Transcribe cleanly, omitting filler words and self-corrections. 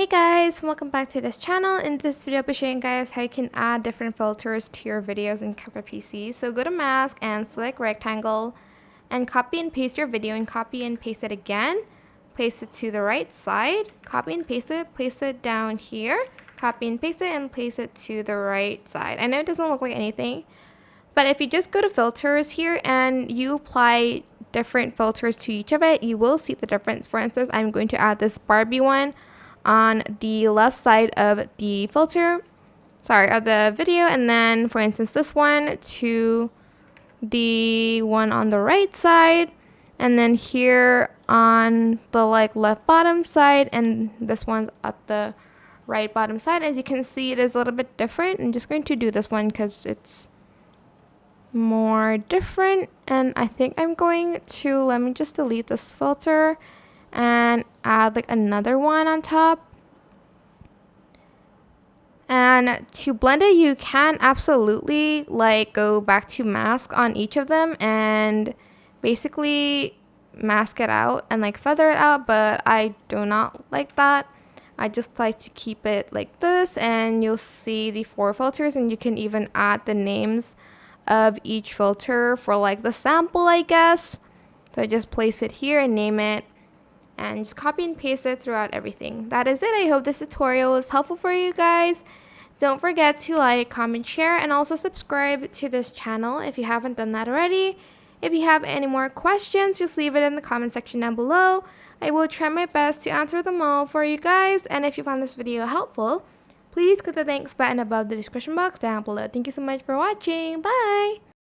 Hey guys, welcome back to this channel. In this video I'll be showing you guys how you can add different filters to your videos in CapCut PC. So go to mask and select rectangle and copy and paste your video and copy and paste it again. Place it to the right side, copy and paste it, place it down here, copy and paste it and place it to the right side. I know it doesn't look like anything, but if you just go to filters here and you apply different filters to each of it, you will see the difference. For instance, I'm going to add this Barbie one on the left side of the of the video, and then for instance this one to the one on the right side, and then here on the left bottom side, and this one's at the right bottom side. As you can see, it is a little bit different. I'm just going to do this one because it's more different, and I think I'm going to, let me just delete this filter and add another one on top. And to blend it, you can absolutely go back to mask on each of them and basically mask it out and feather it out, but I do not like that. I just like to keep it like this, and you'll see the 4 filters, and you can even add the names of each filter for the sample, I guess. So I just place it here and name it, and just copy and paste it throughout everything. That is it. I hope this tutorial was helpful for you guys. Don't forget to like, comment, share, and also subscribe to this channel if you haven't done that already. If you have any more questions, just leave it in the comment section down below. I will try my best to answer them all for you guys. And if you found this video helpful, please click the thanks button above the description box down below. Thank you so much for watching. Bye!